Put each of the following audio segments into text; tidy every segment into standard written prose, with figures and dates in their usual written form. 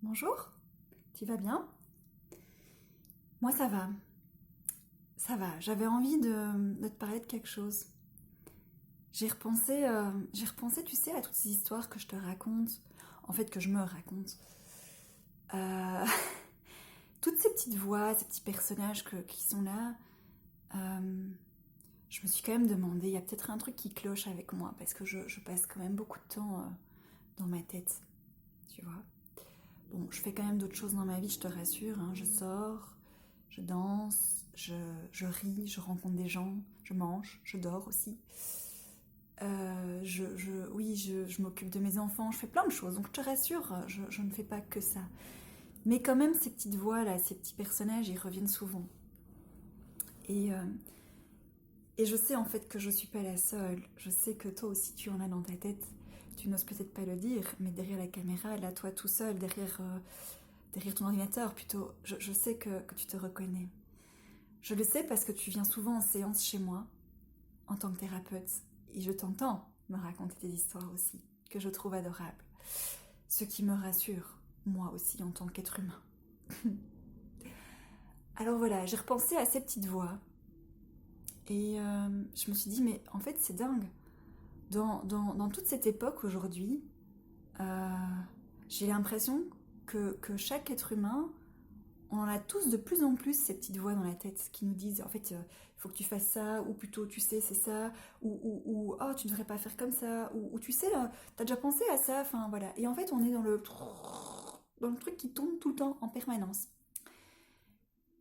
Bonjour, tu vas bien? Moi ça va, ça va. J'avais envie de te parler de quelque chose. J'ai repensé, tu sais, à toutes ces histoires que je te raconte, en fait que je me raconte. Euh, toutes ces petites voix, ces petits personnages qui sont là. euh, je me suis quand même demandé, il y a peut-être un truc qui cloche avec moi, parce que je passe quand même beaucoup de temps dans ma tête, tu vois. Bon, je fais quand même d'autres choses dans ma vie, je te rassure, hein. Je sors, je danse, je ris, je rencontre des gens, je mange, je dors aussi. Oui, je m'occupe de mes enfants, je fais plein de choses. Donc je te rassure, je ne fais pas que ça. Mais quand même, ces petites voix là, ces petits personnages, ils reviennent souvent. Et, euh, et je sais en fait que je suis pas la seule. Je sais que toi aussi tu en as dans ta tête. Tu n'oses peut-être pas le dire, mais derrière la caméra, là, toi tout seul, derrière ton ordinateur plutôt, je sais que tu te reconnais. Je le sais parce que tu viens souvent en séance chez moi, en tant que thérapeute, et je t'entends me raconter des histoires aussi, que je trouve adorables. Ce qui me rassure, moi aussi, en tant qu'être humain. Alors voilà, j'ai repensé à ces petites voix, et je me suis dit, mais en fait, c'est dingue. Dans toute cette époque aujourd'hui, euh, j'ai l'impression que chaque être humain, on en a tous de plus en plus ces petites voix dans la tête qui nous disent en fait il faut que tu fasses ça, ou plutôt tu sais c'est ça, ou oh tu devrais pas faire comme ça, ou tu sais t'as déjà pensé à ça, enfin voilà. Et en fait on est dans le truc qui tourne tout le temps en permanence.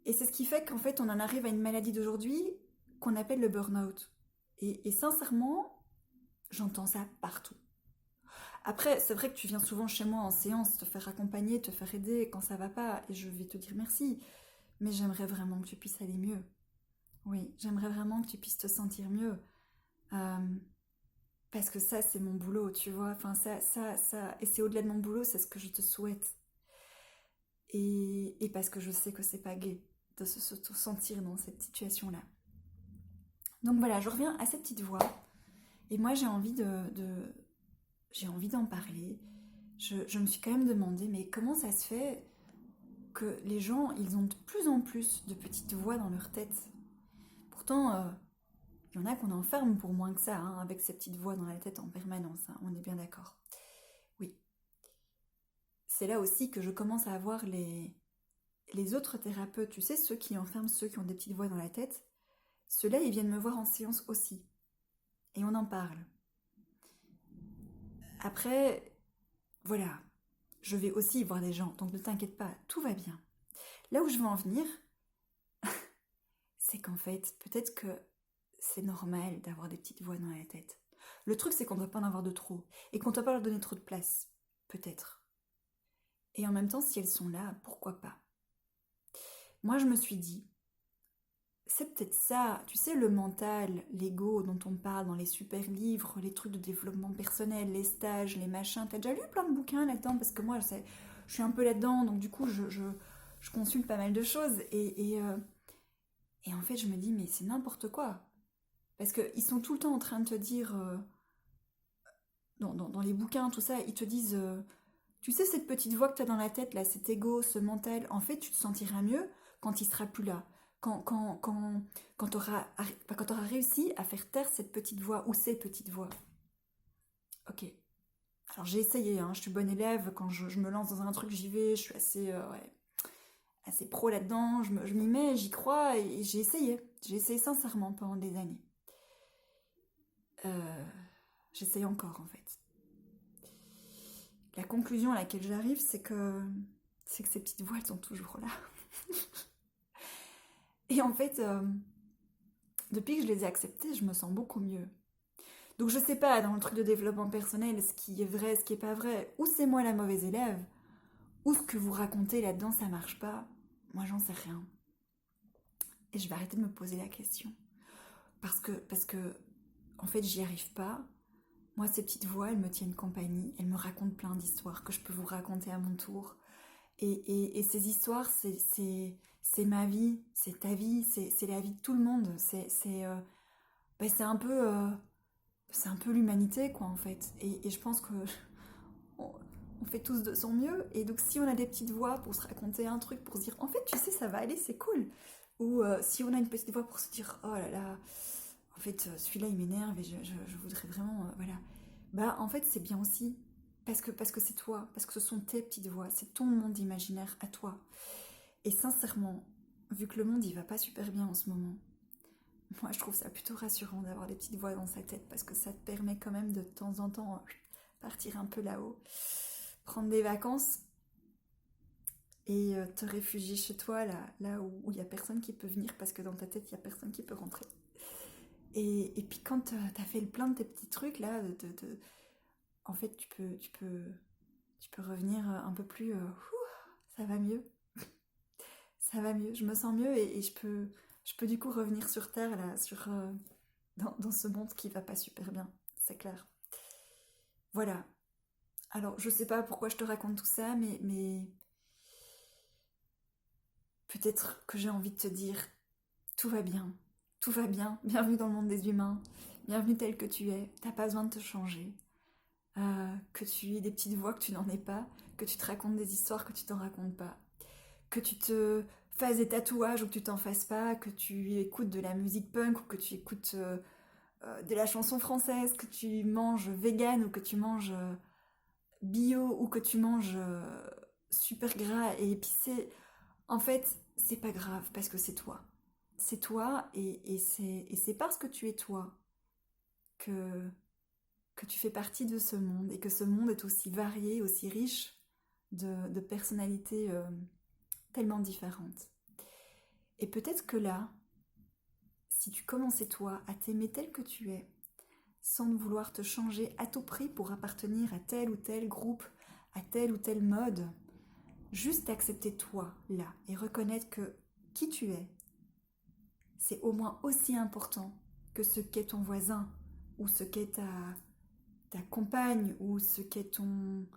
Et c'est ce qui fait qu'en fait on en arrive à une maladie d'aujourd'hui qu'on appelle le burn-out. Et sincèrement, j'entends ça partout. Après, c'est vrai que tu viens souvent chez moi en séance, te faire accompagner, te faire aider quand ça va pas, et je vais te dire merci. Mais j'aimerais vraiment que tu puisses aller mieux. Oui, j'aimerais vraiment que tu puisses te sentir mieux. Euh, Parce que ça, c'est mon boulot, tu vois. Enfin, ça. Et c'est au-delà de mon boulot, c'est ce que je te souhaite. Et parce que je sais que c'est pas gai de se sentir dans cette situation-là. Donc voilà, je reviens à cette petite voix. Et moi, j'ai envie j'ai envie d'en parler. Je me suis quand même demandé, mais comment ça se fait que les gens, ils ont de plus en plus de petites voix dans leur tête? Pourtant, il y en a qu'on enferme pour moins que ça, hein, avec ces petites voix dans la tête en permanence, hein, on est bien d'accord. Oui, c'est là aussi que je commence à avoir les autres thérapeutes, tu sais, ceux qui enferment ceux qui ont des petites voix dans la tête, ceux-là, ils viennent me voir en séance aussi. Et on en parle. Après, voilà, je vais aussi voir des gens, donc ne t'inquiète pas, tout va bien. Là où je veux en venir, c'est qu'en fait, peut-être que c'est normal d'avoir des petites voix dans la tête. Le truc, c'est qu'on ne doit pas en avoir de trop, et qu'on ne doit pas leur donner trop de place. Peut-être. Et en même temps, si elles sont là, pourquoi pas? Moi, je me suis dit, c'est peut-être ça, tu sais, le mental, l'ego dont on parle dans les super livres, les trucs de développement personnel, les stages, les machins. T'as déjà lu plein de bouquins là-dedans? Parce que moi, je suis un peu là-dedans, donc du coup, je consulte pas mal de choses. Et en fait, je me dis, mais c'est n'importe quoi. Parce qu'ils sont tout le temps en train de te dire, dans les bouquins, tout ça, ils te disent, tu sais, cette petite voix que tu as dans la tête, là, cet ego, ce mental, en fait, tu te sentiras mieux quand il sera plus là. Quand tu auras, réussi à faire taire cette petite voix ou ces petites voix. Ok. Alors j'ai essayé, hein, je suis bonne élève, quand je me lance dans un truc, j'y vais, je suis assez, ouais, assez pro là-dedans, je m'y mets, j'y crois, et j'ai essayé. J'ai essayé sincèrement pendant des années. Euh, J'essaye encore, en fait. La conclusion à laquelle j'arrive, c'est que ces petites voix, elles sont toujours là. Et en fait, depuis que je les ai acceptées, je me sens beaucoup mieux. Donc je sais pas, dans le truc de développement personnel, ce qui est vrai, ce qui est pas vrai, ou c'est moi la mauvaise élève, ou ce que vous racontez là-dedans, ça marche pas. Moi, j'en sais rien. Et je vais arrêter de me poser la question. Parce que en fait, j'y arrive pas. Moi, ces petites voix, elles me tiennent compagnie, elles me racontent plein d'histoires que je peux vous raconter à mon tour. Et ces histoires, c'est ma vie, c'est ta vie, c'est la vie de tout le monde. Ben, c'est un peu l'humanité, quoi, en fait. Et je pense que on fait tous de son mieux. Et donc, si on a des petites voix pour se raconter un truc, pour se dire, en fait, tu sais, ça va aller, c'est cool. Ou si on a une petite voix pour se dire, oh là là, en fait, celui-là, il m'énerve et je voudrais vraiment, voilà. Bah, en fait, c'est bien aussi. Parce que c'est toi, parce que ce sont tes petites voix, c'est ton monde imaginaire à toi. Et sincèrement, vu que le monde, il va pas super bien en ce moment, moi, je trouve ça plutôt rassurant d'avoir des petites voix dans sa tête parce que ça te permet quand même de temps en temps partir un peu là-haut, prendre des vacances et te réfugier chez toi, là où il n'y a personne qui peut venir parce que dans ta tête, il n'y a personne qui peut rentrer. Et puis quand tu as fait le plein de tes petits trucs là, en fait, tu peux revenir un peu plus. Ça va mieux, ça va mieux. Je me sens mieux et je peux du coup revenir sur Terre là, dans ce monde qui va pas super bien, c'est clair. Voilà. Alors, je sais pas pourquoi je te raconte tout ça, mais peut-être que j'ai envie de te dire tout va bien, tout va bien. Bienvenue dans le monde des humains, bienvenue tel que tu es. T'as pas besoin de te changer. Que tu aies des petites voix que tu n'en aies pas, que tu te racontes des histoires que tu t'en racontes pas, que tu te fasses des tatouages ou que tu t'en fasses pas, que tu écoutes de la musique punk ou que tu écoutes de la chanson française, que tu manges vegan ou que tu manges bio ou que tu manges super gras et épicé, en fait, c'est pas grave parce que c'est toi. C'est toi et c'est parce que tu es toi que, que tu fais partie de ce monde et que ce monde est aussi varié, aussi riche de personnalités tellement différentes. Et peut-être que là, si tu commençais toi à t'aimer tel que tu es, sans vouloir te changer à tout prix pour appartenir à tel ou tel groupe, à tel ou tel mode, juste accepter toi là et reconnaître que qui tu es, c'est au moins aussi important que ce qu'est ton voisin ou ce qu'est ta compagne ou ce qu'est ton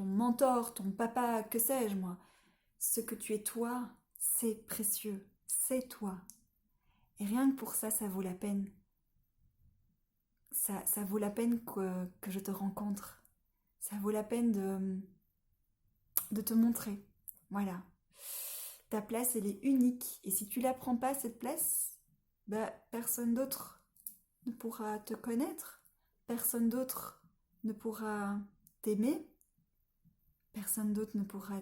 mentor, ton papa, que sais-je moi. Ce que tu es toi, c'est précieux, c'est toi. Et rien que pour ça, ça vaut la peine. Ça vaut la peine que je te rencontre. Ça vaut la peine de te montrer. Voilà. Ta place, elle est unique. Et si tu la prends pas, cette place, bah, personne d'autre ne pourra te connaître. Personne d'autre ne pourra t'aimer. Personne d'autre ne pourra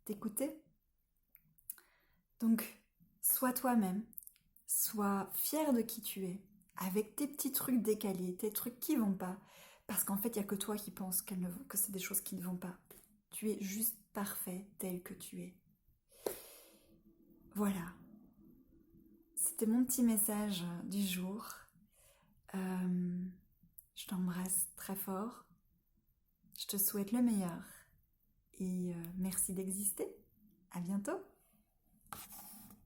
t'écouter. Donc, sois toi-même. Sois fier de qui tu es. Avec tes petits trucs décalés, tes trucs qui vont pas. Parce qu'en fait, il n'y a que toi qui penses que c'est des choses qui ne vont pas. Tu es juste parfait tel que tu es. Voilà. C'était mon petit message du jour. Je t'embrasse très fort. Je te souhaite le meilleur. Et merci d'exister. À bientôt.